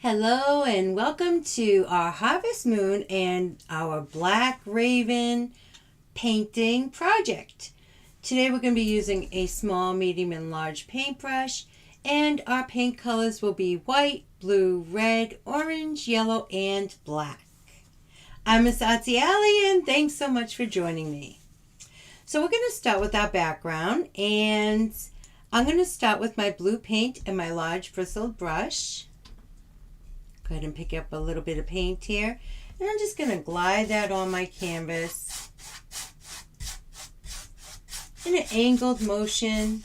Hello and welcome to our Harvest Moon and our Black Raven painting project. Today we're going to be using a small, medium, and large paintbrush, and our paint colors will be white, blue, red, orange, yellow, and black. I'm Miss Artsy Alley, and thanks so much for joining me. So we're going to start with our background, and I'm going to start with my blue paint and my large bristled brush. Go ahead and pick up a little bit of paint here, and I'm just going to glide that on my canvas in an angled motion.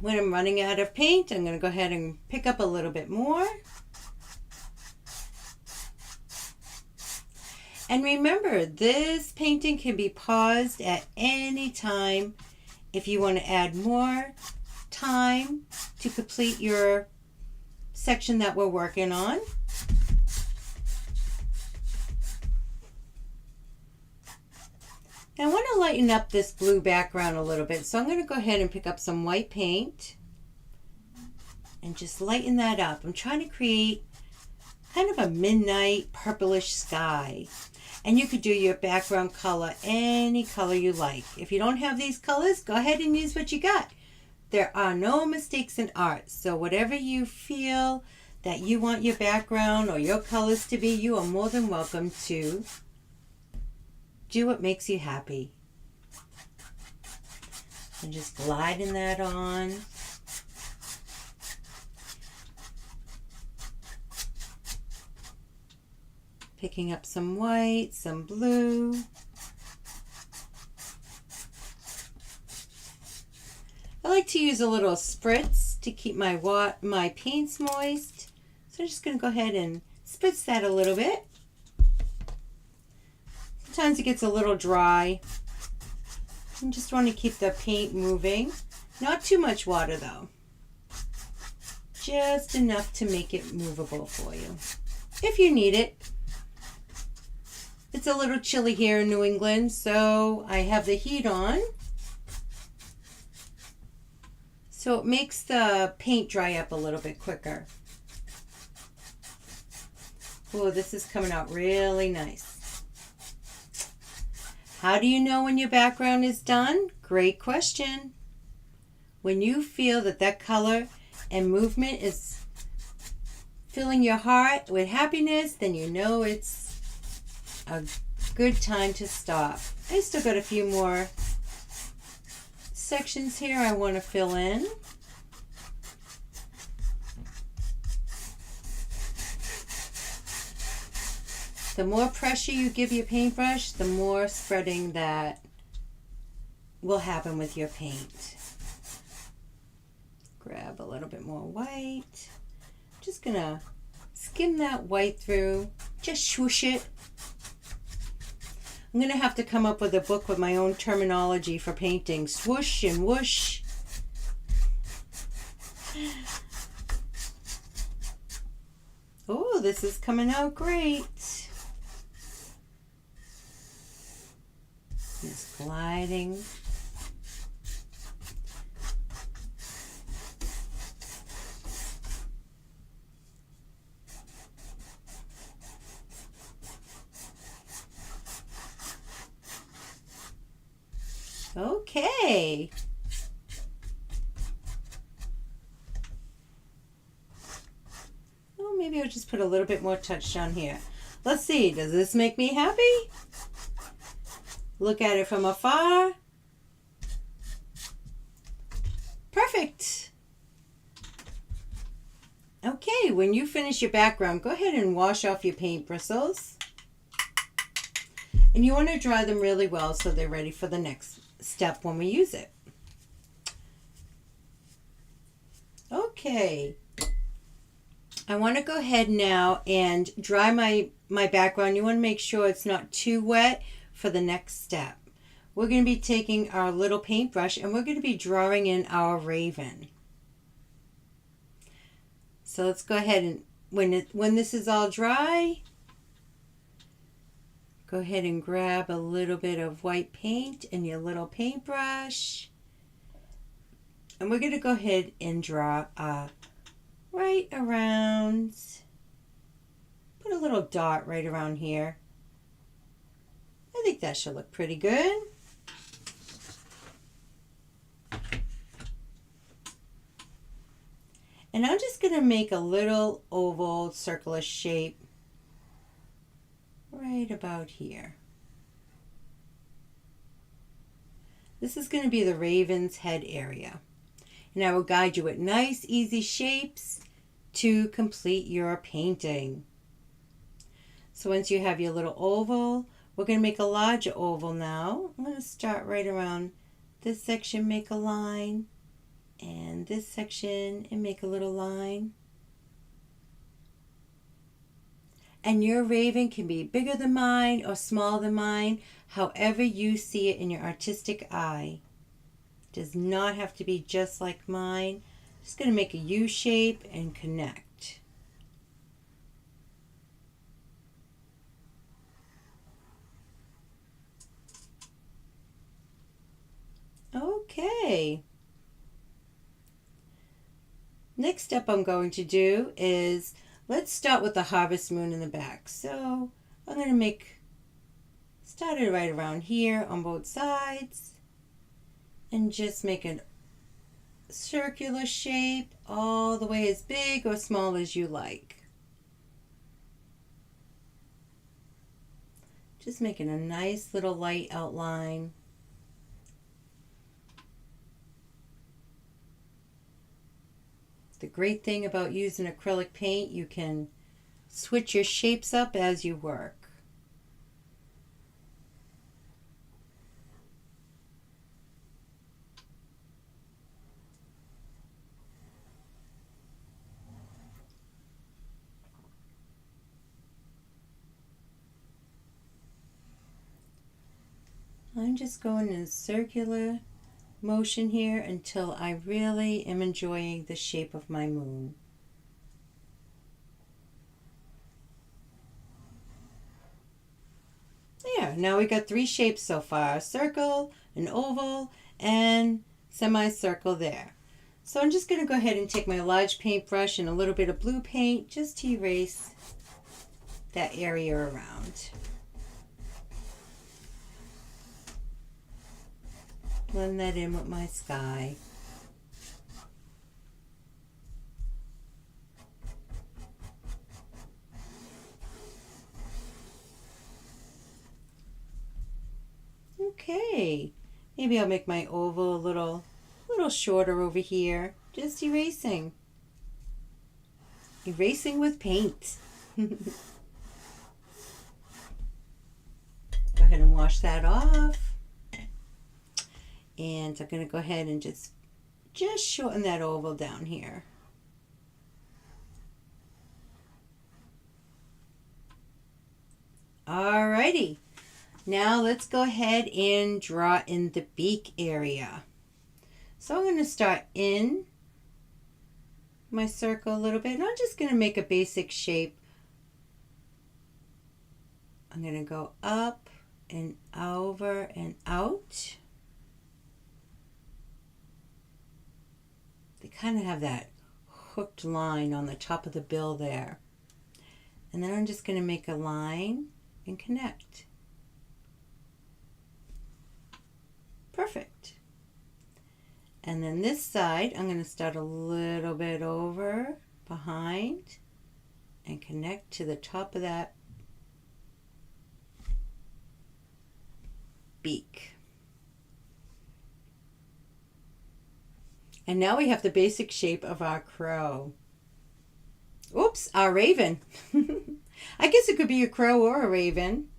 When I'm running out of paint, I'm going to go ahead and pick up a little bit more. And remember, this painting can be paused at any time if you want to add more time to complete your section that we're working on. Now I want to lighten up this blue background a little bit, so I'm going to go ahead and pick up some white paint and just lighten that up. I'm trying to create kind of a midnight purplish sky, and you could do your background color any color you like. If you don't have these colors, go ahead and use what you got. There are no mistakes in art, so whatever you feel that you want your background or your colors to be, you are more than welcome to do what makes you happy. And just gliding that on. Picking up some white, some blue. I like to use a little spritz to keep my paints moist. So I'm just going to go ahead and spritz that a little bit. Sometimes it gets a little dry. You just want to keep the paint moving. Not too much water though. Just enough to make it movable for you, if you need it. It's a little chilly here in New England, so I have the heat on. So it makes the paint dry up a little bit quicker. Oh, this is coming out really nice. How do you know when your background is done? Great question. When you feel that that color and movement is filling your heart with happiness, then you know it's a good time to stop. I still got a few more sections here I want to fill in. The more pressure you give your paintbrush, the more spreading that will happen with your paint. Grab a little bit more white. Just gonna skim that white through, just swoosh it. I'm going to have to come up with a book with my own terminology for painting. Swoosh and whoosh. Oh, this is coming out great. Just gliding. Okay. Oh, maybe I'll just put a little bit more touch down here. Let's see, does this make me happy? Look at it from afar. Perfect. Okay, when you finish your background, go ahead and wash off your paint bristles. And you want to dry them really well so they're ready for the next step when we use it. Okay, I want to go ahead now and dry my background. You want to make sure it's not too wet for the next step. We're going to be taking our little paintbrush and we're going to be drawing in our raven. So let's go ahead and when this is all dry, go ahead and grab a little bit of white paint in your little paintbrush. And we're going to go ahead and draw a right around, put a little dot right around here. I think that should look pretty good. And I'm just going to make a little oval circular shape right about here. This is going to be the raven's head area. And I will guide you with nice, easy shapes to complete your painting. So once you have your little oval, we're going to make a larger oval now. I'm going to start right around this section, make a line, and this section, and make a little line. And your raven can be bigger than mine or smaller than mine, however you see it in your artistic eye. It does not have to be just like mine. I'm just going to make a U shape and connect. Okay. Next step I'm going to do is, let's start with the harvest moon in the back. So I'm going to start it right around here on both sides and just make a circular shape all the way as big or small as you like. Just making a nice little light outline. The great thing about using acrylic paint, you can switch your shapes up as you work. I'm just going in a circular motion here until I really am enjoying the shape of my moon. There, now we got 3 shapes so far: a circle, an oval, and semicircle there. So I'm just going to go ahead and take my large paintbrush and a little bit of blue paint just to erase that area around. Blend that in with my sky. Okay, maybe I'll make my oval a little shorter over here. Just erasing with paint. Go ahead and wash that off. And I'm going to go ahead and just shorten that oval down here. Alrighty, now let's go ahead and draw in the beak area. So I'm going to start in my circle a little bit, and I'm just going to make a basic shape. I'm going to go up and over and out. They kind of have that hooked line on the top of the bill there. And then I'm just going to make a line and connect. Perfect. And then this side, I'm going to start a little bit over, behind, and connect to the top of that beak. And now we have the basic shape of our crow. Oops, our raven. I guess it could be a crow or a raven.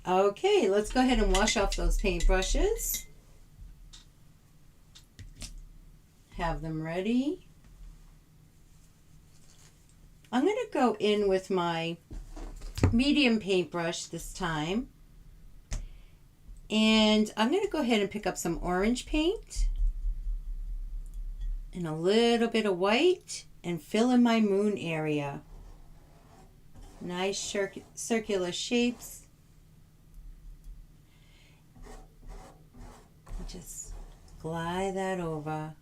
Okay, let's go ahead and wash off those paintbrushes. Have them ready. I'm going to go in with my medium paintbrush this time, and I'm going to go ahead and pick up some orange paint and a little bit of white and fill in my moon area. Nice circular shapes. Just glide that over.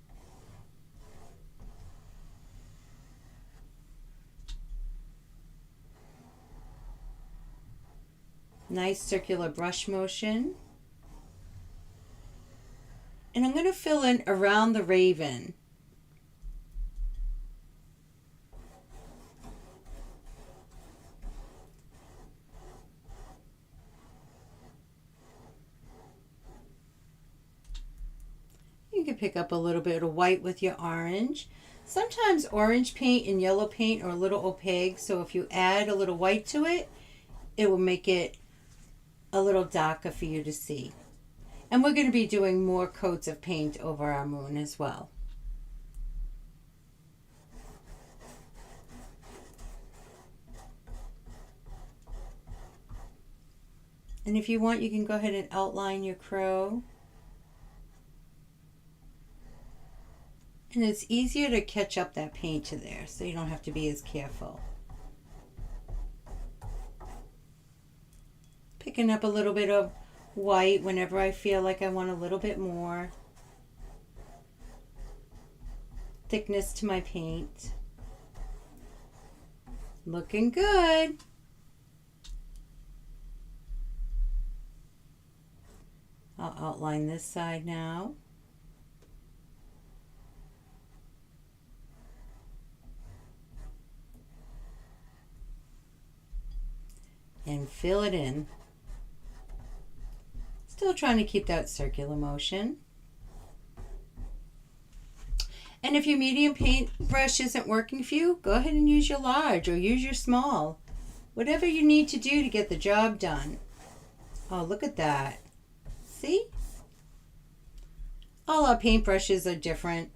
Nice circular brush motion. And I'm going to fill in around the raven. You can pick up a little bit of white with your orange. Sometimes orange paint and yellow paint are a little opaque, so if you add a little white to it, it will make it a little darker for you to see. And we're going to be doing more coats of paint over our moon as well. And if you want, you can go ahead and outline your crow. And it's easier to catch up that paint to there, so you don't have to be as careful. Picking up a little bit of white whenever I feel like I want a little bit more thickness to my paint. Looking good. I'll outline this side now. And fill it in. Still trying to keep that circular motion. And if your medium paint brush isn't working for you, go ahead and use your large or use your small. Whatever you need to do to get the job done. Oh, look at that. See? All our paint brushes are different.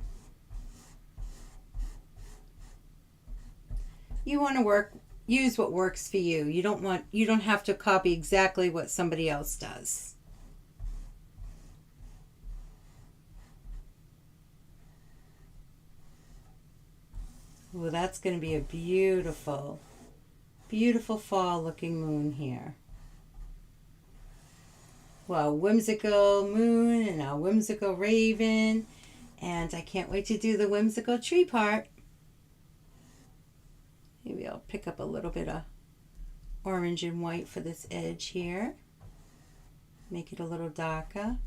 You want to use what works for you. You don't have to copy exactly what somebody else does. Well, that's going to be a beautiful, beautiful fall looking moon here. Well, whimsical moon and our whimsical raven. And I can't wait to do the whimsical tree part. Maybe I'll pick up a little bit of orange and white for this edge here. Make it a little darker.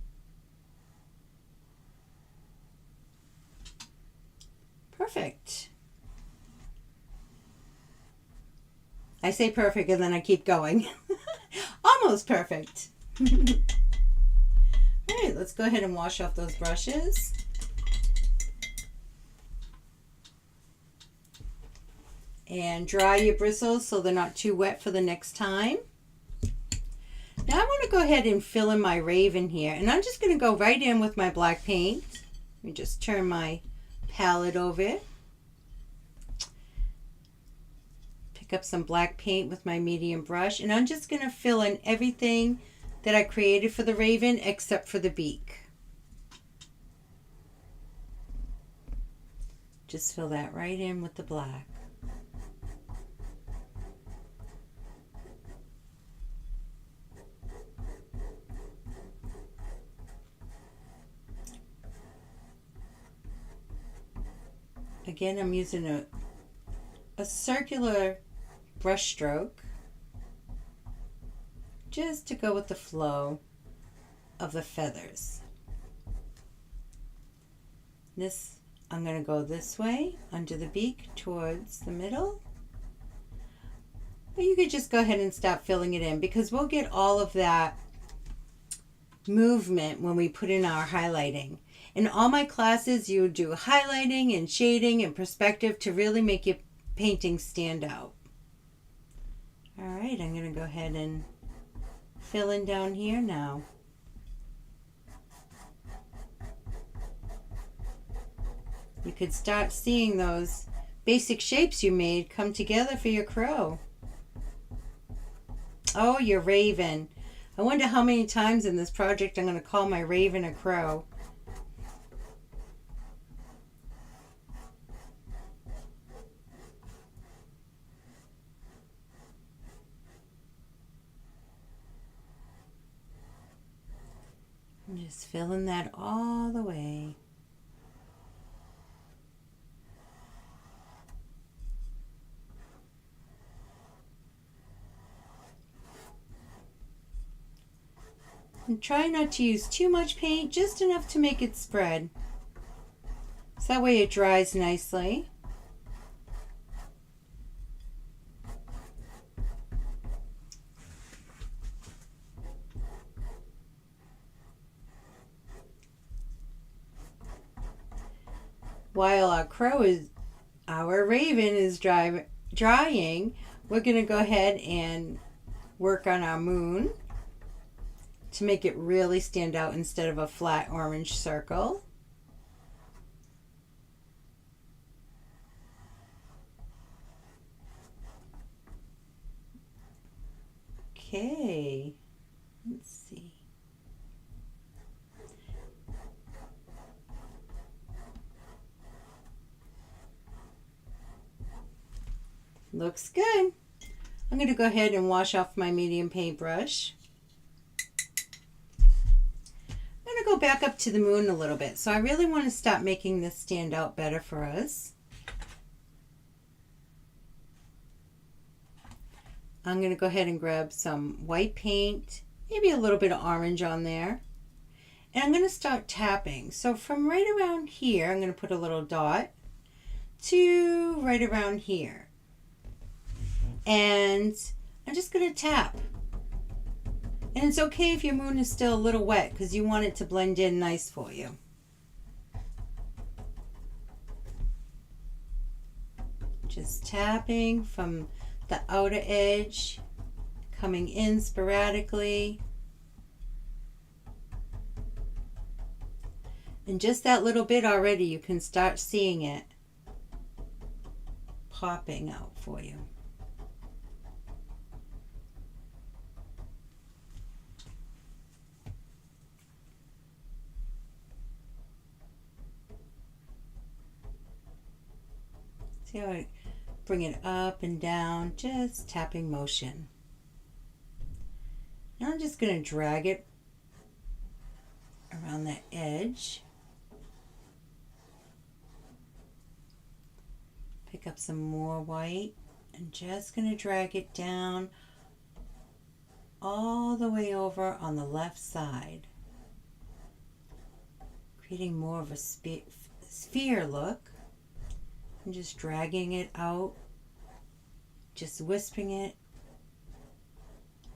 Perfect. I say perfect and then I keep going. Almost perfect. All right, let's go ahead and wash off those brushes. And dry your bristles so they're not too wet for the next time. Now I want to go ahead and fill in my raven here. And I'm just going to go right in with my black paint. Let me just turn my palette over. Pick up some black paint with my medium brush. And I'm just going to fill in everything that I created for the raven except for the beak. Just fill that right in with the black. Again, I'm using a circular brush stroke just to go with the flow of the feathers. I'm going to go this way under the beak towards the middle. But you could just go ahead and stop filling it in because we'll get all of that movement when we put in our highlighting. In all my classes, you do highlighting and shading and perspective to really make your painting stand out. All right, I'm going to go ahead and fill in down here now. You could start seeing those basic shapes you made come together for your crow. Oh, your raven. I wonder how many times in this project I'm going to call my raven a crow. And just filling that all the way. And try not to use too much paint, just enough to make it spread. So that way it dries nicely. While our raven is drying, we're going to go ahead and work on our moon to make it really stand out instead of a flat orange circle. Okay, let's see. Looks good. I'm going to go ahead and wash off my medium paintbrush. I'm going to go back up to the moon a little bit. So I really want to start making this stand out better for us. I'm going to go ahead and grab some white paint, maybe a little bit of orange on there. And I'm going to start tapping. So from right around here, I'm going to put a little dot to right around here. And I'm just going to tap. And it's okay if your moon is still a little wet because you want it to blend in nice for you. Just tapping from the outer edge, coming in sporadically. And just that little bit already, you can start seeing it popping out for you. See how I bring it up and down, just tapping motion. Now I'm just going to drag it around that edge. Pick up some more white and just going to drag it down all the way over on the left side, creating more of a sphere look. And just dragging it out, just wisping it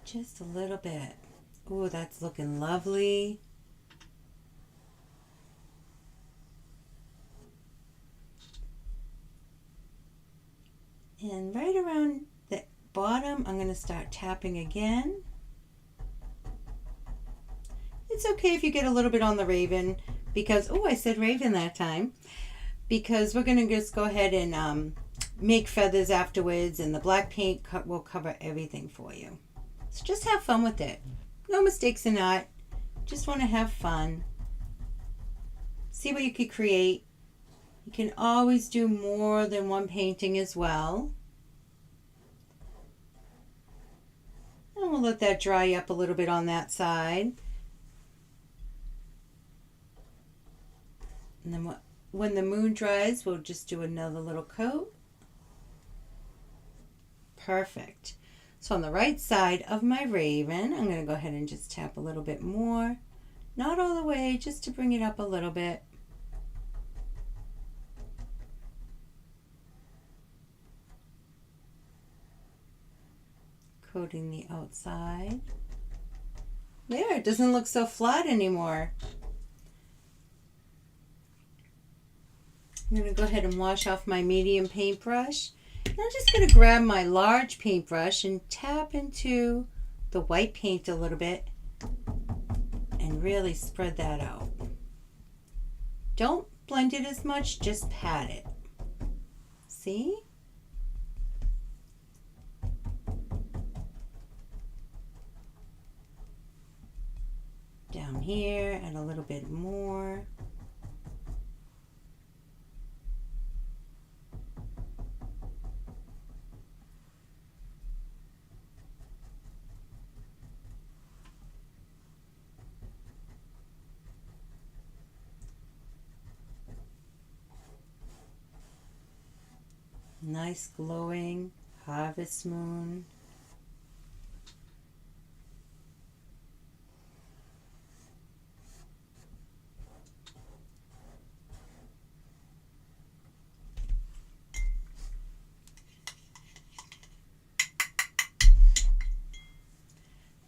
just a little bit. Ooh, that's looking lovely. And right around the bottom, I'm going to start tapping again. It's okay if you get a little bit on the raven because, oh, I said raven that time. Because we're going to just go ahead and make feathers afterwards, and the black paint will cover everything for you. So just have fun with it. No mistakes in art. Just want to have fun. See what you could create. You can always do more than one painting as well. And we'll let that dry up a little bit on that side. And then when the moon dries, we'll just do another little coat. Perfect. So on the right side of my raven, I'm going to go ahead and just tap a little bit more. Not all the way, just to bring it up a little bit. Coating the outside. There, it doesn't look so flat anymore. I'm going to go ahead and wash off my medium paintbrush. And I'm just going to grab my large paintbrush and tap into the white paint a little bit and really spread that out. Don't blend it as much, just pat it. See? Down here, and a little bit more. nice glowing harvest moon.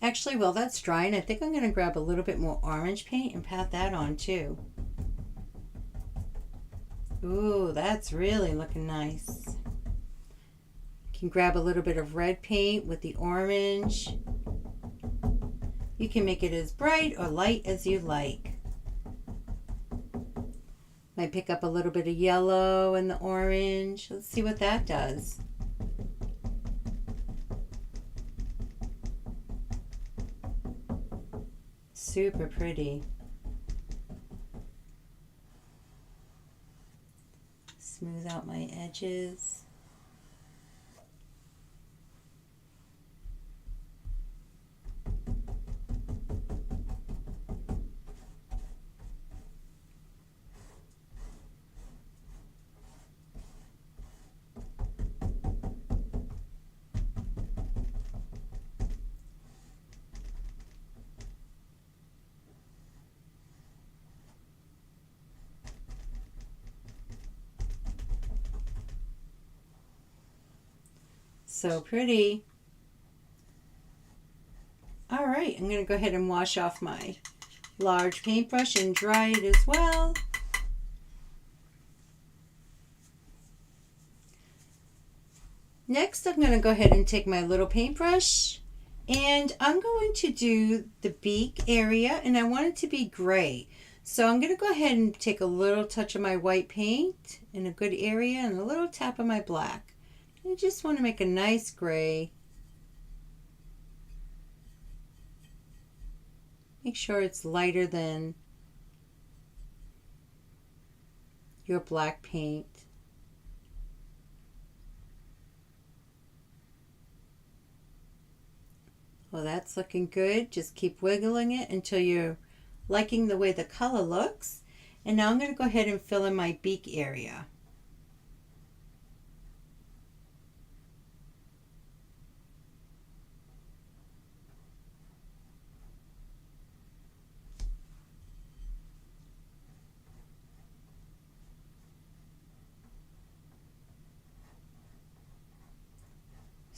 Actually, while that's drying, I think I'm going to grab a little bit more orange paint and pat that on too. Ooh, that's really looking nice. You can grab a little bit of red paint with the orange. You can make it as bright or light as you like. Might pick up a little bit of yellow and the orange. Let's see what that does. Super pretty. Smooth out my edges. So pretty. All right, I'm going to go ahead and wash off my large paintbrush and dry it as well. Next, I'm going to go ahead and take my little paintbrush and I'm going to do the beak area, and I want it to be gray. So I'm going to go ahead and take a little touch of my white paint in a good area and a little tap of my black. I just want to make a nice gray. Make sure it's lighter than your black paint. Well, that's looking good. Just keep wiggling it until you're liking the way the color looks. And now I'm going to go ahead and fill in my beak area.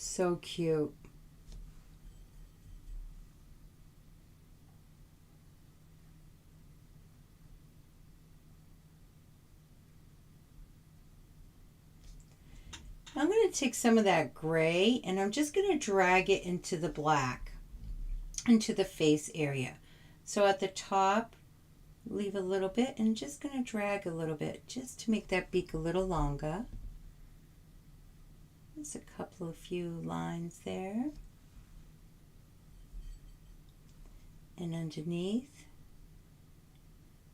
So cute. I'm going to take some of that gray and I'm just going to drag it into the black, into the face area. So at the top, leave a little bit and just going to drag a little bit just to make that beak a little longer. There's a couple of few lines there. And underneath,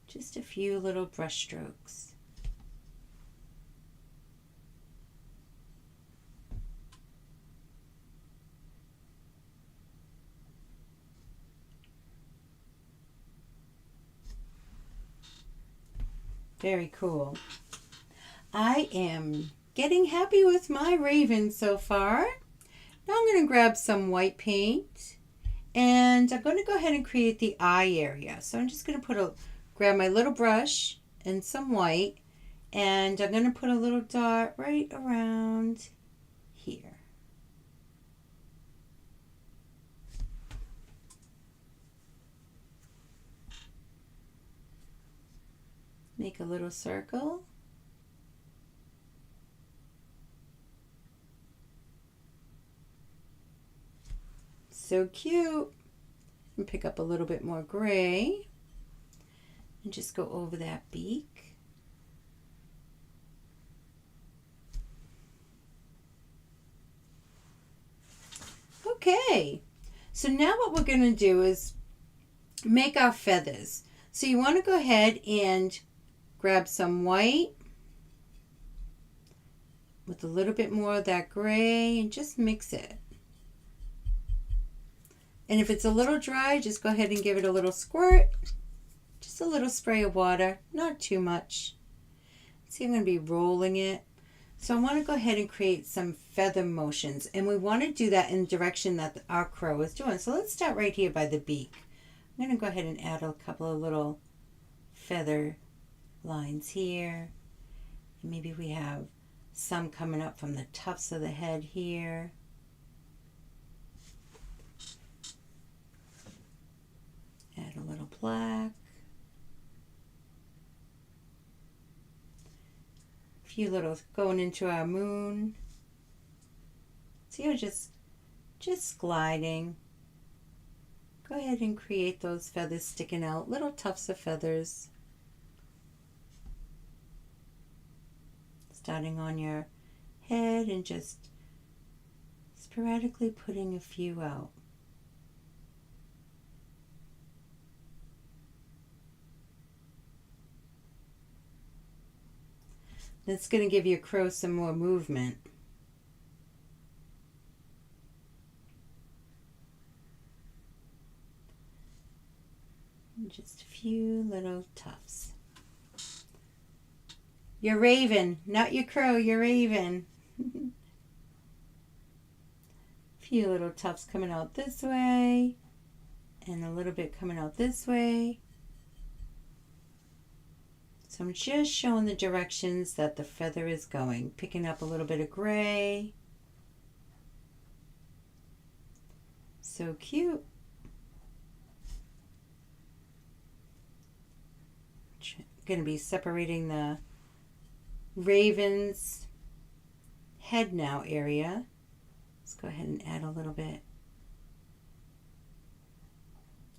just a few little brush strokes. Very cool. I am getting happy with my raven so far. Now I'm going to grab some white paint and I'm going to go ahead and create the eye area. So I'm just going to grab my little brush and some white, and I'm going to put a little dot right around here. Make a little circle. So cute. And pick up a little bit more gray and just go over that beak. Okay, so now what we're going to do is make our feathers. So you want to go ahead and grab some white with a little bit more of that gray and just mix it. And if it's a little dry, just go ahead and give it a little squirt. Just a little spray of water, not too much. See, I'm going to be rolling it. So I want to go ahead and create some feather motions, and we want to do that in the direction that our crow is doing. So let's start right here by the beak. I'm going to go ahead and add a couple of little feather lines here. And maybe we have some coming up from the tufts of the head here. Add a little black. A few little going into our moon. So you're just gliding. Go ahead and create those feathers sticking out, little tufts of feathers. Starting on your head and just sporadically putting a few out. That's going to give your crow some more movement. And just a few little tufts. Your raven, not your crow, your raven. A few little tufts coming out this way, and a little bit coming out this way. So I'm just showing the directions that the feather is going, picking up a little bit of gray. So cute. Going to be separating the raven's head now area. Let's go ahead and add a little bit.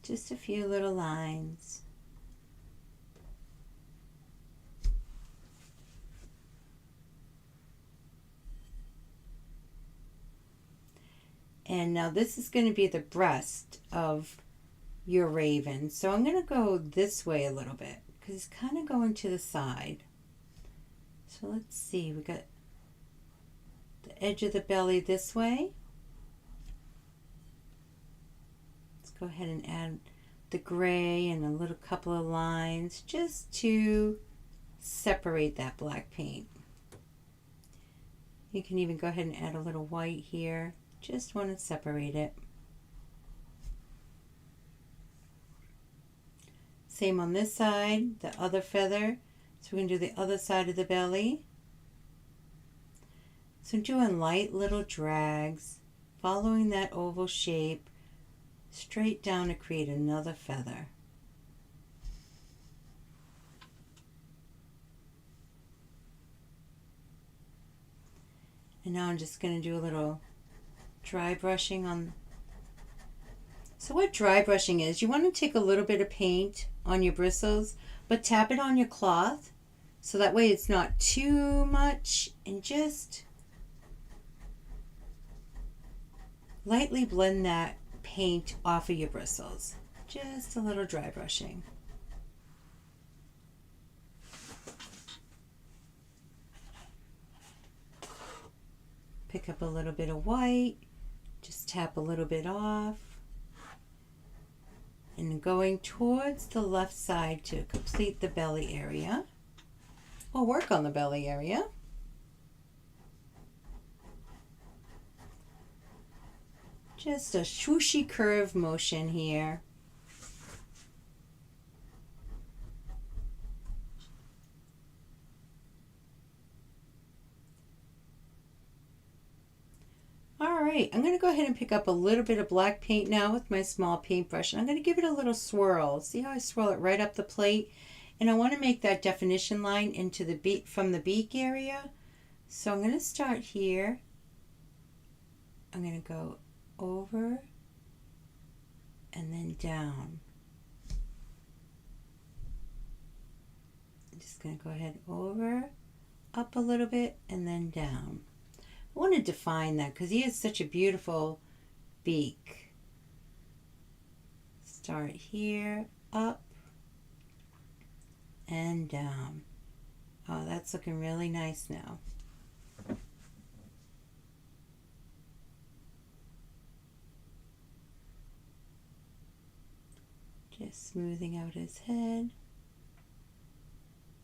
Just a few little lines. And now this is going to be the breast of your raven. So I'm going to go this way a little bit because it's kind of going to the side. So let's see, we got the edge of the belly this way. Let's go ahead and add the gray and a little couple of lines just to separate that black paint. You can even go ahead and add a little white here. Just want to separate it. Same on this side, the other feather. So we're going to do the other side of the belly. So I'm doing light little drags, following that oval shape straight down to create another feather. And now I'm just going to do a little dry brushing on. So what dry brushing is, you want to take a little bit of paint on your bristles, but tap it on your cloth so that way it's not too much, and just lightly blend that paint off of your bristles. Just a little dry brushing. Pick up a little bit of white, just tap a little bit off, and going towards the left side to complete the belly area. We'll work on the belly area. Just a swooshy curve motion here. Alright, I'm going to go ahead and pick up a little bit of black paint now with my small paintbrush, and I'm going to give it a little swirl. See how I swirl it right up the plate? And I want to make that definition line into the beak, from the beak area. So I'm going to start here. I'm going to go over and then down. I'm just going to go ahead over, up a little bit, and then down. I want to define that because he has such a beautiful beak. Start here, up and down. Oh, that's looking really nice now. Just smoothing out his head.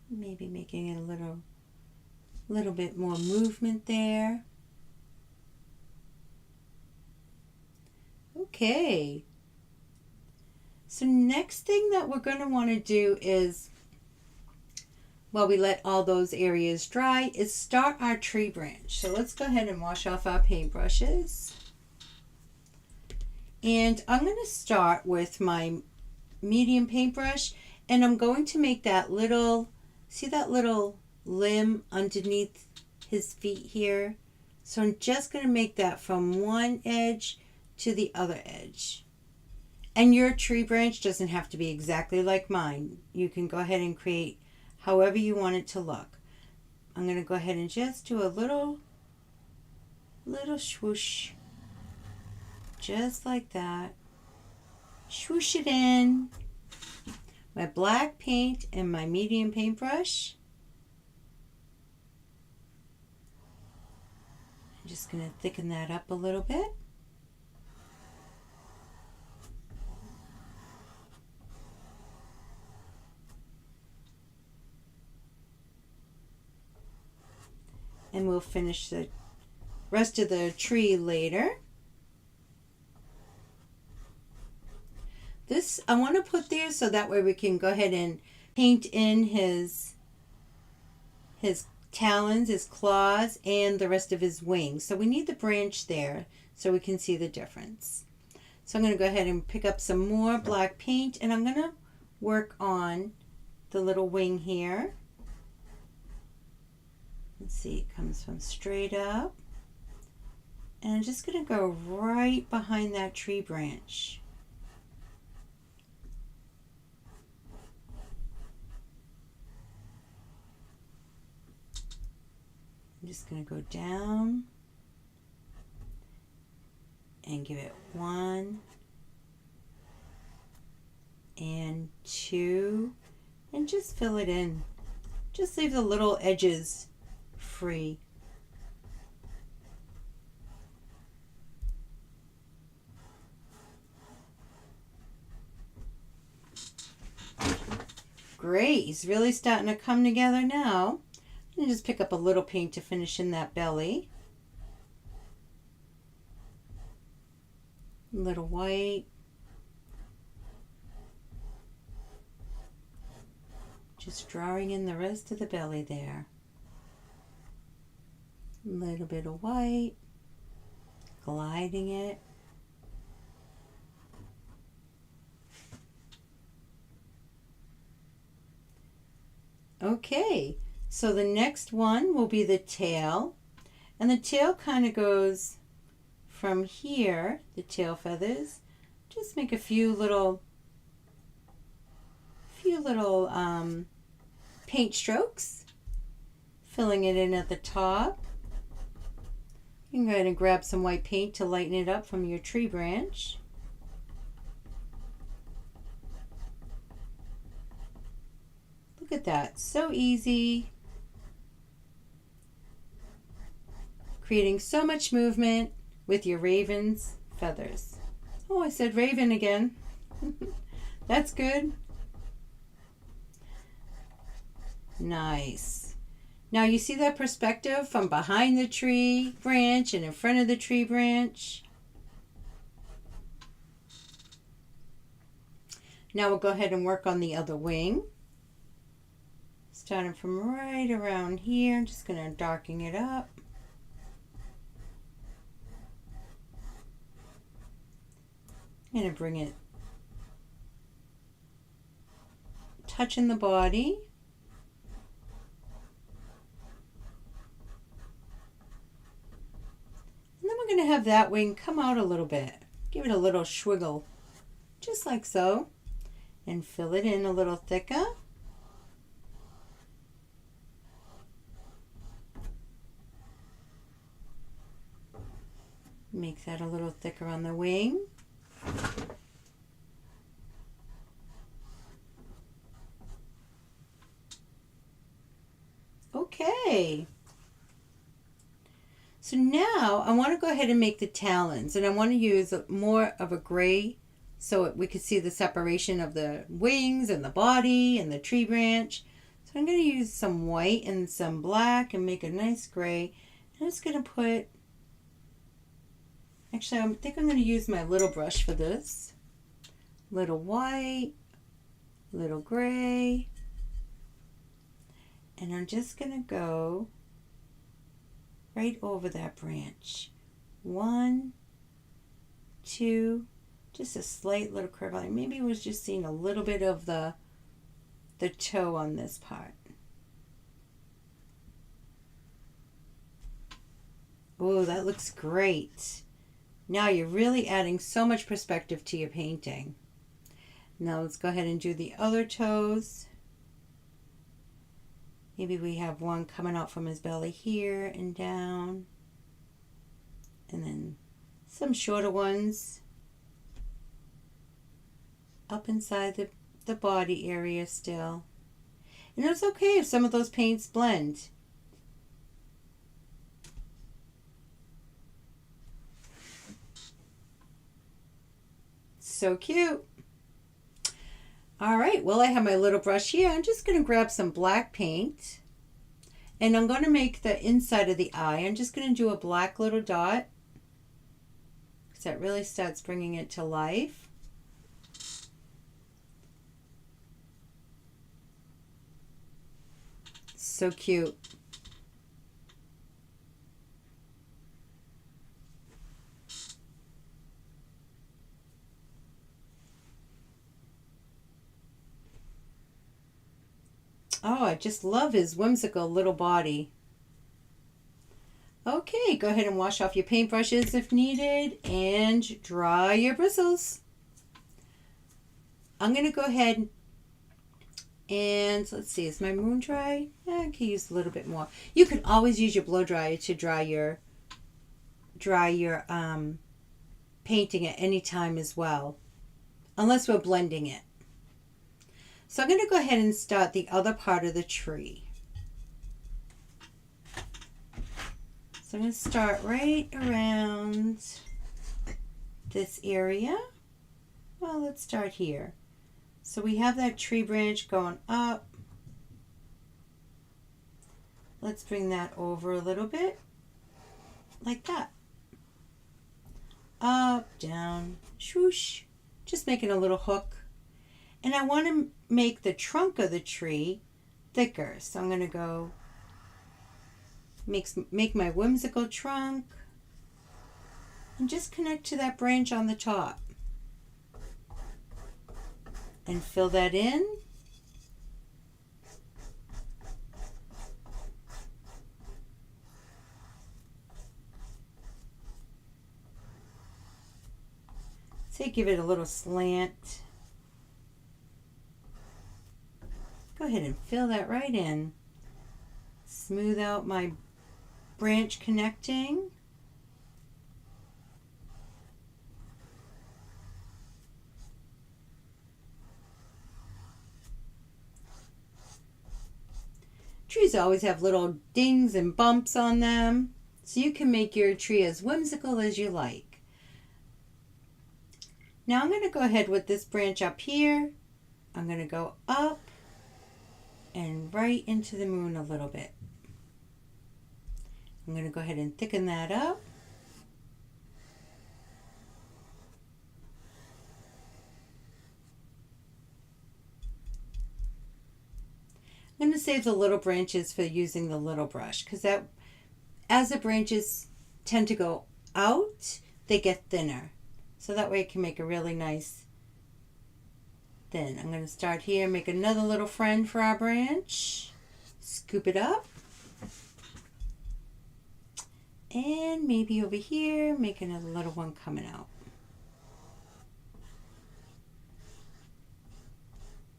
Maybe making it a A little bit more movement there. Okay. So next thing that we're going to want to do is, while we let all those areas dry, is start our tree branch. So let's go ahead and wash off our paintbrushes. And I'm going to start with my medium paintbrush, and I'm going to make that little, see that little limb underneath his feet here? So I'm just going to make that from one edge to the other edge. And your tree branch doesn't have to be exactly like mine. You can go ahead and create however you want it to look. I'm going to go ahead and just do a little swoosh. Just like that. Swoosh it in. My black paint and my medium paintbrush. I'm just going to thicken that up a little bit. And we'll finish the rest of the tree later. This I want to put there so that way we can go ahead and paint in his talons, his claws, and the rest of his wings. So we need the branch there so we can see the difference. So I'm going to go ahead and pick up some more black paint, and I'm going to work on the little wing here. Let's see, it comes from straight up. And I'm just going to go right behind that tree branch. I'm just going to go down and give it 1 and 2 and just fill it in. Just leave the little edges free. Great, he's really starting to come together now. And just pick up a little paint to finish in that belly. A little white. Just drawing in the rest of the belly there. A little bit of white. Gliding it. Okay. So the next one will be the tail, and the tail kind of goes from here, the tail feathers. Just make a few little paint strokes, filling it in at the top. You can go ahead and grab some white paint to lighten it up from your tree branch. Look at that, so easy. Creating so much movement with your raven's feathers. Oh, I said raven again. That's good. Nice. Now you see that perspective from behind the tree branch and in front of the tree branch. Now we'll go ahead and work on the other wing. Starting from right around here, I'm just going to darken it up. I'm going to bring it touching the body. And then we're going to have that wing come out a little bit. Give it a little swiggle, just like so. And fill it in a little thicker. Make that a little thicker on the wing. Okay. So now I want to go ahead and make the talons, and I want to use more of a gray so we could see the separation of the wings and the body and the tree branch. So I'm going to use some white and some black and make a nice gray. I'm just going to put, actually I think I'm going to use my little brush for this. Little white, little gray. And I'm just going to go right over that branch. 1, 2, just a slight little curve line. Maybe it was just seeing a little bit of the toe on this part. Oh, that looks great. Now you're really adding so much perspective to your painting. Now let's go ahead and do the other toes. Maybe we have one coming out from his belly here and down. And then some shorter ones up inside the body area still. And it's okay if some of those paints blend. So cute. All right, well, I have my little brush here. I'm just going to grab some black paint. And I'm going to make the inside of the eye. I'm just going to do a black little dot, because that really starts bringing it to life. So cute. Oh, I just love his whimsical little body. Okay, go ahead and wash off your paintbrushes if needed and dry your bristles. I'm going to go ahead and let's see, is my moon dry? I can use a little bit more. You can always use your blow dryer to dry your painting at any time as well, unless we're blending it. So I'm going to go ahead and start the other part of the tree. So I'm going to start right around this area. Well, let's start here. So we have that tree branch going up. Let's bring that over a little bit, like that. Up, down, swoosh. Just making a little hook. And I want to make the trunk of the tree thicker. So I'm going to go make my whimsical trunk and just connect to that branch on the top. And fill that in. So give it a little slant. Go ahead and fill that right in. Smooth out my branch connecting. Trees always have little dings and bumps on them, so you can make your tree as whimsical as you like. Now I'm going to go ahead with this branch up here. I'm going to go up and right into the moon a little bit. I'm going to go ahead and thicken that up. I'm going to save the little branches for using the little brush, because that, as the branches tend to go out, they get thinner. So that way it can make a really nice thin. I'm going to start here, make another little friend for our branch. Scoop it up. And maybe over here, make another little one coming out.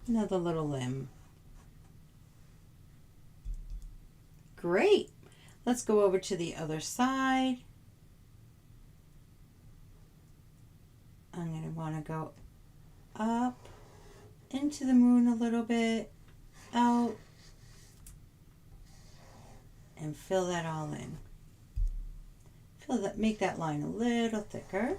Another little limb. Great. Let's go over to the other side. I'm going to want to go up into the moon a little bit, out, and fill that all in. Fill that, make that line a little thicker.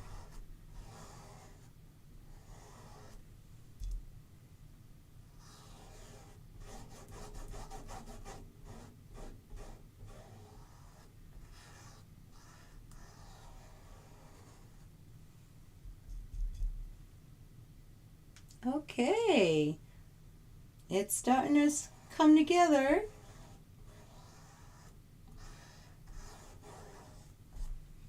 Okay, it's starting to come together.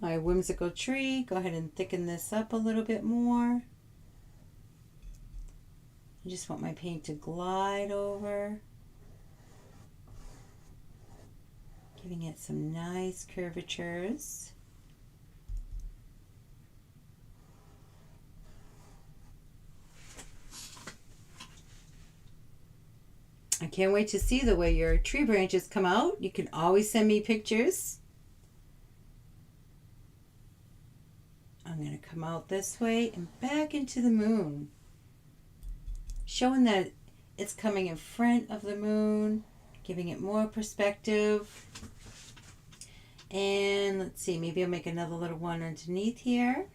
My whimsical tree, go ahead and thicken this up a little bit more. I just want my paint to glide over, giving it some nice curvatures. I can't wait to see the way your tree branches come out. You can always send me pictures. I'm going to come out this way and back into the moon, showing that it's coming in front of the moon, giving it more perspective. And let's see, maybe I'll make another little one underneath here.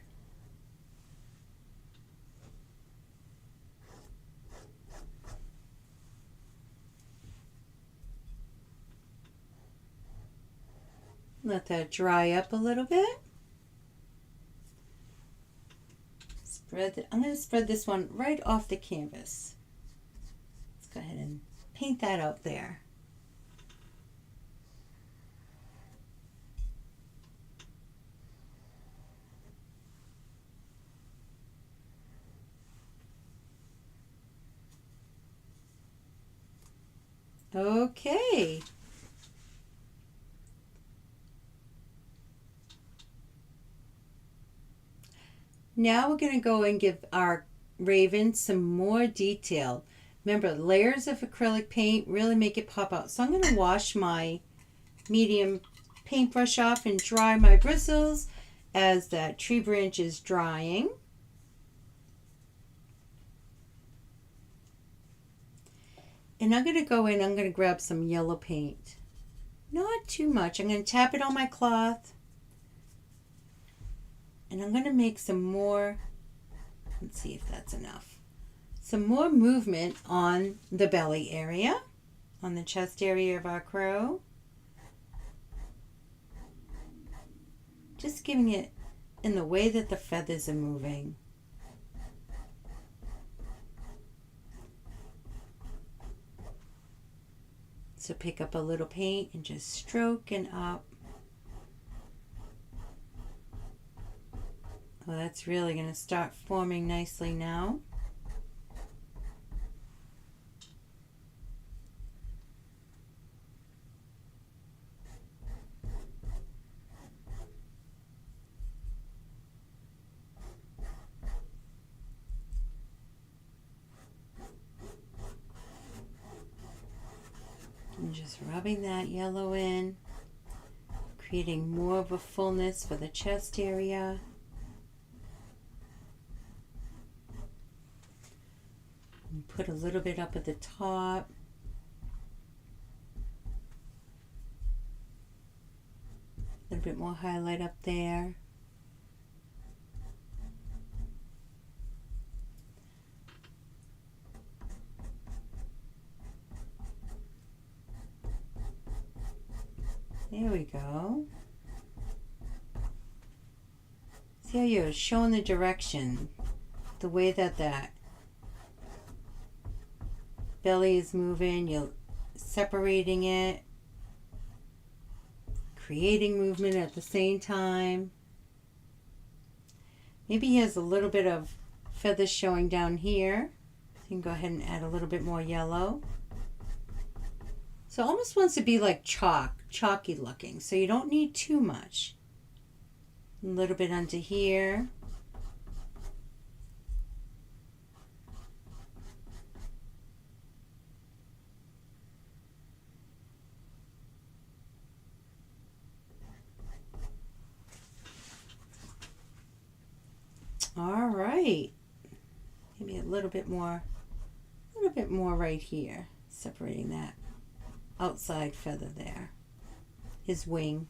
Let that dry up a little bit. I'm going to spread this one right off the canvas. Let's go ahead and paint that out there. Okay. Now we're going to go and give our raven some more detail. Remember, layers of acrylic paint really make it pop out. So I'm going to wash my medium paintbrush off and dry my bristles as that tree branch is drying. And I'm going to go in, I'm going to grab some yellow paint. Not too much. I'm going to tap it on my cloth. And I'm going to make some more, let's see if that's enough, some more movement on the belly area, on the chest area of our crow. Just giving it in the way that the feathers are moving. So pick up a little paint and just stroking up. Well, that's really going to start forming nicely now. And just rubbing that yellow in, creating more of a fullness for the chest area. And put a little bit up at the top. A little bit more highlight up there. There we go. See how you're showing the direction, the way that that belly is moving, you're separating it, creating movement at the same time. Maybe he has a little bit of feathers showing down here. So you can go ahead and add a little bit more yellow. So it almost wants to be like chalky looking, so you don't need too much. A little bit under here. All right, maybe a little bit more right here, separating that outside feather there, his wing.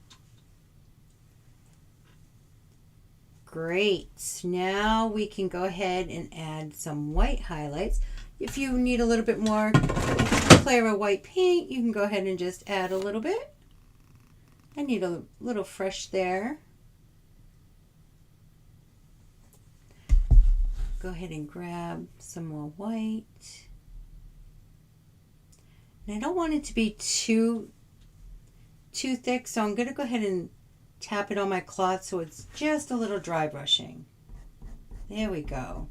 Great, now we can go ahead and add some white highlights. If you need a little bit more clearer white paint, you can go ahead and just add a little bit. I need a little fresh there. Go ahead and grab some more white. And I don't want it to be too thick, so I'm going to go ahead and tap it on my cloth so it's just a little dry brushing. There we go.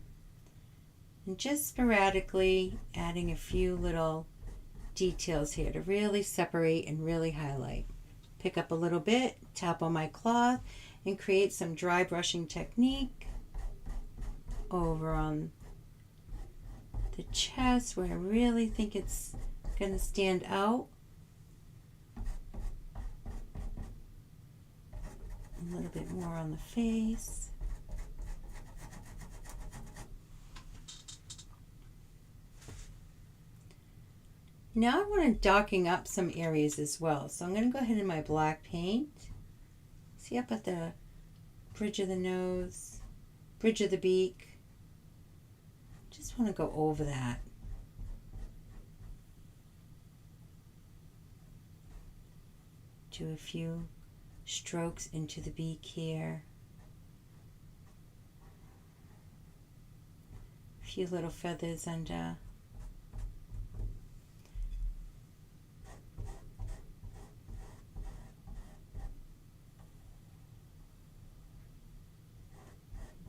And just sporadically adding a few little details here to really separate and really highlight. Pick up a little bit, tap on my cloth, and create some dry brushing technique over on the chest where I really think it's going to stand out. A little bit more on the face. Now I want to darken up some areas as well. So I'm going to go ahead in my black paint. See up at the bridge of the nose, bridge of the beak. Just want to go over that. Do a few strokes into the beak here. A few little feathers under.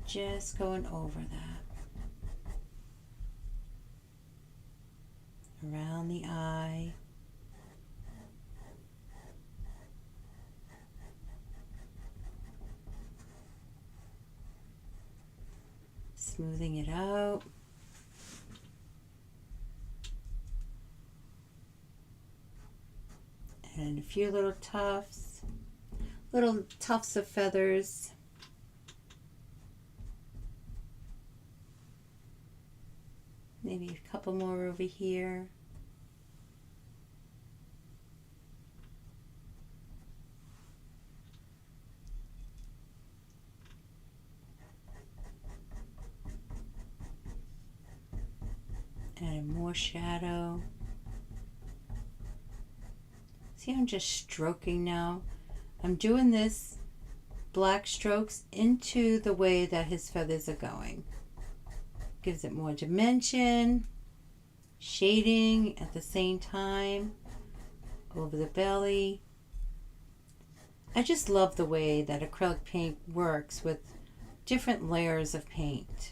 Just going over that. Around the eye. Smoothing it out. And a few little tufts of feathers. Maybe a couple more over here. And more shadow. See, I'm just stroking now. I'm doing this black strokes into the way that his feathers are going. Gives it more dimension, shading at the same time, over the belly. I just love the way that acrylic paint works with different layers of paint.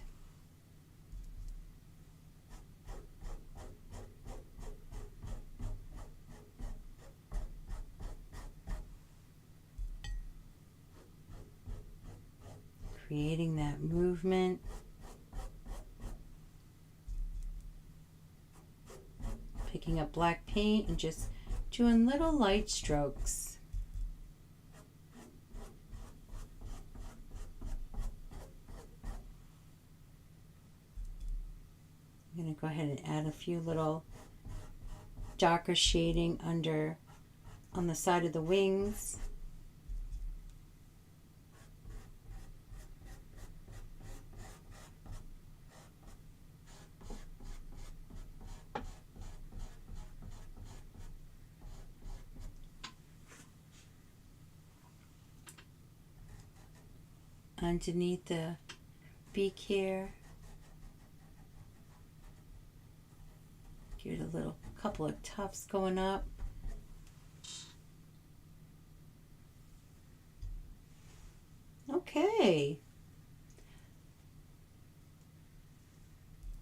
Creating that movement. Picking up black paint and just doing little light strokes. I'm going to go ahead and add a few little darker shading under on the side of the wings. Underneath the beak here. Give it a little couple of tufts going up. Okay.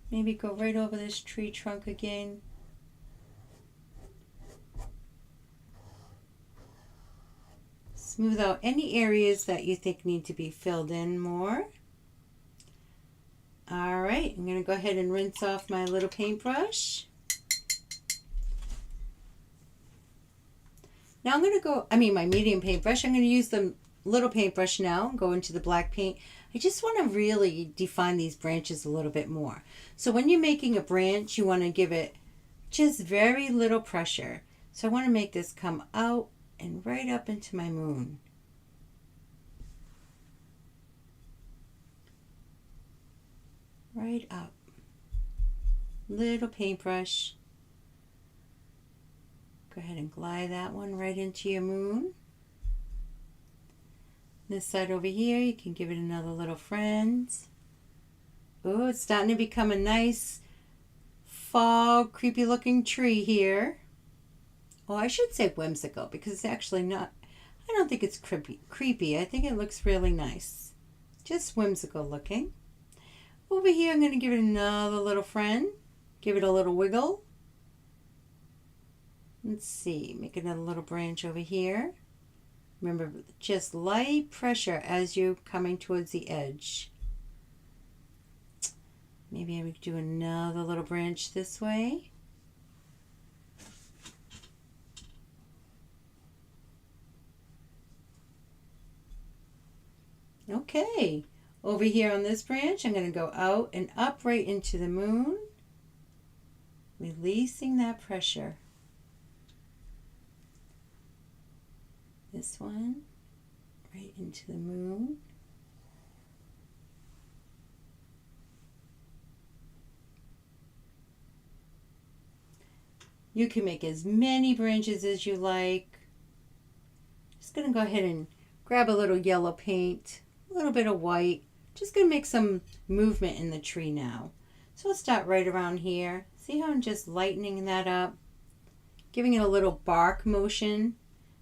Maybe go right over this tree trunk again. Smooth out any areas that you think need to be filled in more. All right, I'm going to go ahead and rinse off my little paintbrush. Now I'm going to go, my medium paintbrush. I'm going to use the little paintbrush now and go into the black paint. I just want to really define these branches a little bit more. So when you're making a branch, you want to give it just very little pressure. So I want to make this come out and right up into my moon. Right up. Little paintbrush. Go ahead and glide that one right into your moon. This side over here, you can give it another little friend. Oh, it's starting to become a nice fall, creepy looking tree here. Oh, I should say whimsical because it's actually not, I don't think it's creepy. I think it looks really nice. Just whimsical looking. Over here, I'm going to give it another little friend. Give it a little wiggle. Let's see, make another little branch over here. Remember, just light pressure as you're coming towards the edge. Maybe I would do another little branch this way. Okay, over here on this branch, I'm going to go out and up right into the moon, releasing that pressure. This one, right into the moon. You can make as many branches as you like. Just going to go ahead and grab a little yellow paint, a little bit of white. Just going to make some movement in the tree now. So I'll start right around here. See how I'm just lightening that up, giving it a little bark motion.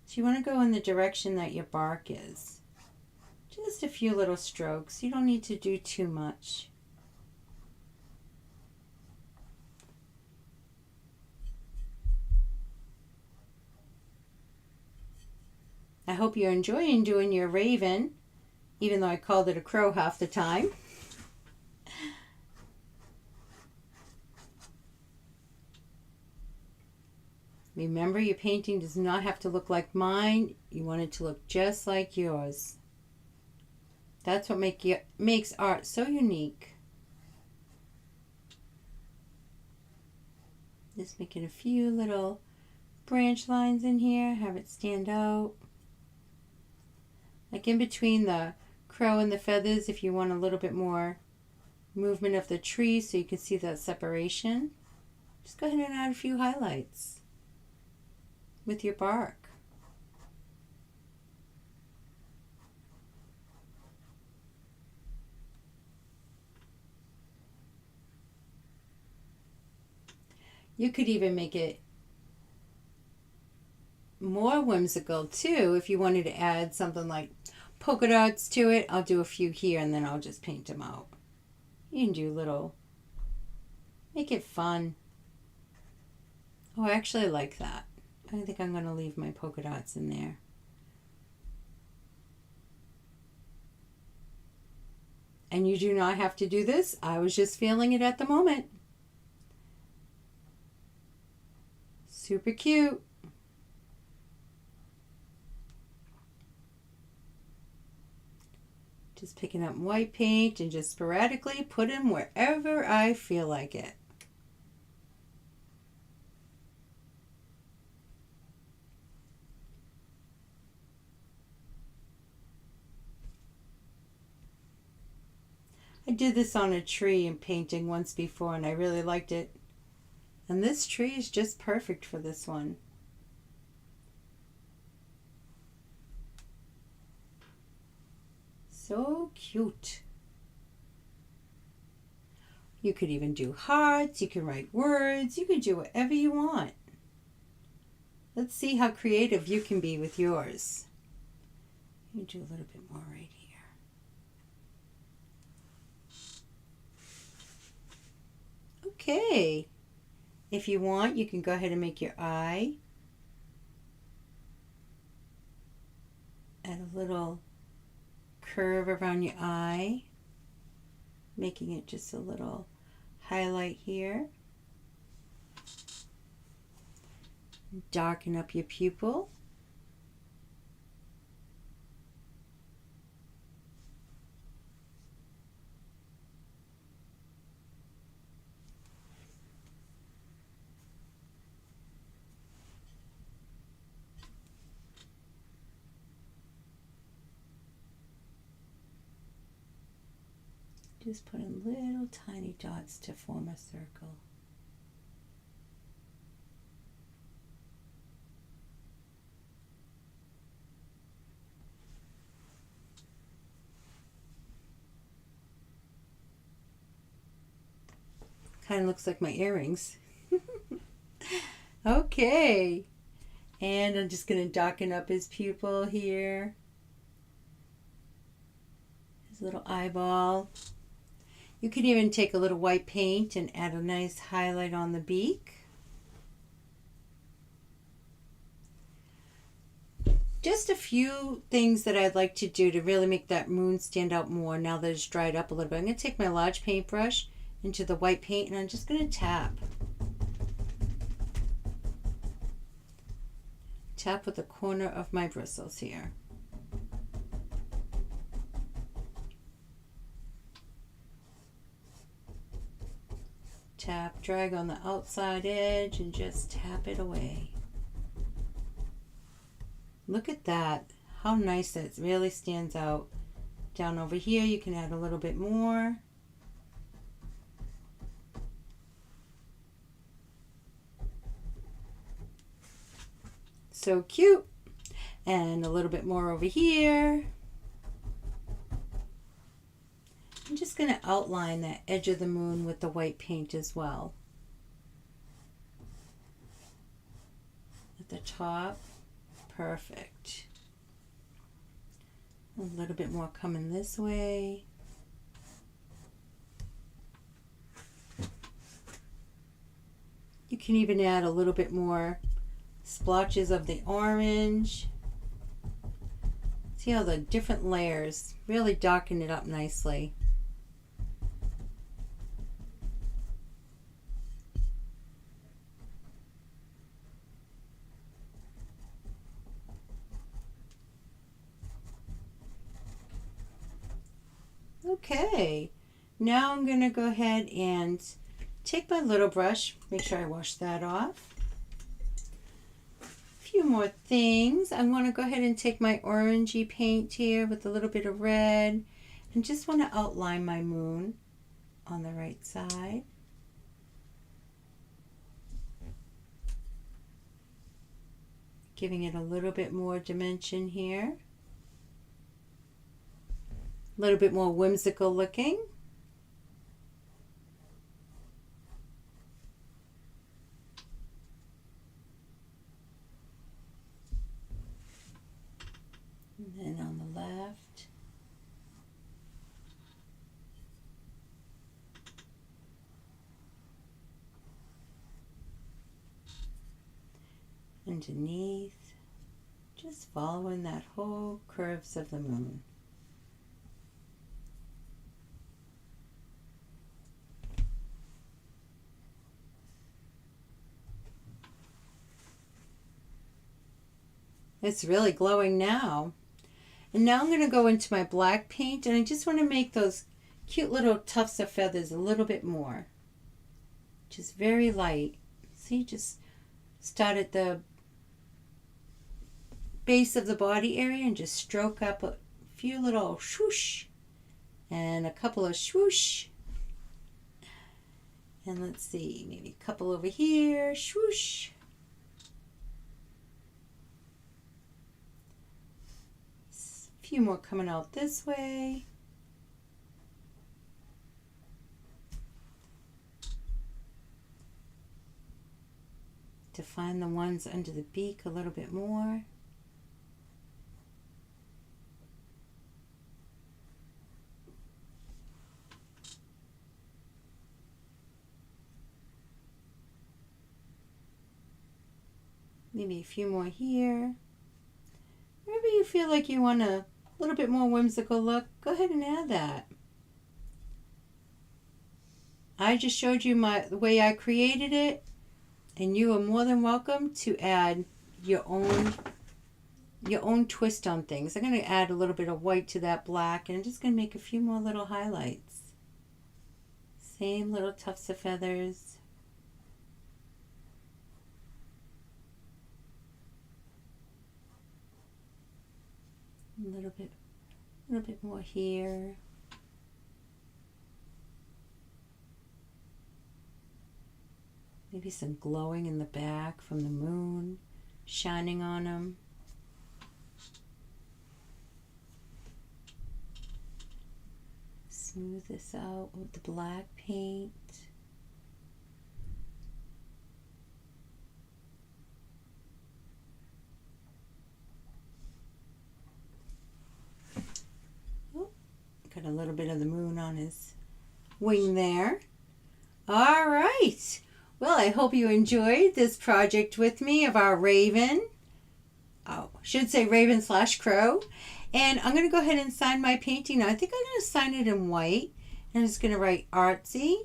So you want to go in the direction that your bark is. Just a few little strokes. You don't need to do too much. I hope you're enjoying doing your raven, even though I called it a crow half the time. Remember, your painting does not have to look like mine. You want it to look just like yours. That's what makes art so unique. Just making a few little branch lines in here, have it stand out. Like in between the crow and the feathers, if you want a little bit more movement of the tree so you can see that separation, just go ahead and add a few highlights with your bark. You could even make it more whimsical too if you wanted to add something like polka dots to it. I'll do a few here and then I'll just paint them out. You can do little, make it fun. Oh, I actually like that. I think I'm going to leave my polka dots in there. And you do not have to do this. I was just feeling it at the moment. Super cute. Just picking up white paint and just sporadically put them wherever I feel like it. I did this on a tree in painting once before and I really liked it. And this tree is just perfect for this one. So cute. You could even do hearts, you can write words, you can do whatever you want. Let's see how creative you can be with yours. You do a little bit more right here. Okay. If you want, you can go ahead and make your eye. Add a little curve around your eye, making it just a little highlight here. Darken up your pupil. Just put in little tiny dots to form a circle. Kind of looks like my earrings. Okay. And I'm just going to darken up his pupil here. His little eyeball. You could even take a little white paint and add a nice highlight on the beak. Just a few things that I'd like to do to really make that moon stand out more now that it's dried up a little bit. I'm going to take my large paintbrush into the white paint and I'm just going to tap. Tap with the corner of my bristles here. Tap, drag on the outside edge and just tap it away. Look at that. How nice that really stands out. Down over here you can add a little bit more. So cute. And a little bit more over here. I'm just going to outline that edge of the moon with the white paint as well. At the top. Perfect. A little bit more coming this way. You can even add a little bit more splotches of the orange. See how the different layers really darken it up nicely. Okay, now I'm going to go ahead and take my little brush, make sure I wash that off. A few more things. I want to go ahead and take my orangey paint here with a little bit of red and just want to outline my moon on the right side. Giving it a little bit more dimension here. A little bit more whimsical looking. And then on the left. Underneath. Just following that whole curves of the moon. It's really glowing now. And now I'm going to go into my black paint and I just want to make those cute little tufts of feathers a little bit more. Just very light. See, just start at the base of the body area and just stroke up a few little swoosh and a couple of swoosh. And let's see, maybe a couple over here, swoosh. Few more coming out this way. Define the ones under the beak a little bit more. Maybe a few more here. Maybe you feel like you want a little bit more whimsical look, go ahead and add that. I just showed you the way I created it, and you are more than welcome to add your own twist on things. I'm going to add a little bit of white to that black, and I'm just going to make a few more little highlights. Same little tufts of feathers. A little bit more here. Maybe some glowing in the back from the moon shining on them. Smooth this out with the black paint. little bit of the moon on his wing there. All right. Well, I hope you enjoyed this project with me of our raven. Oh, I should say raven/crow. And I'm going to go ahead and sign my painting now. I think I'm going to sign it in white. And I'm just going to write artsy.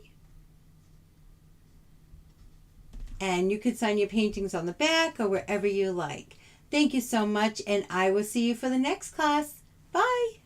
And you could sign your paintings on the back or wherever you like. Thank you so much, and I will see you for the next class. Bye.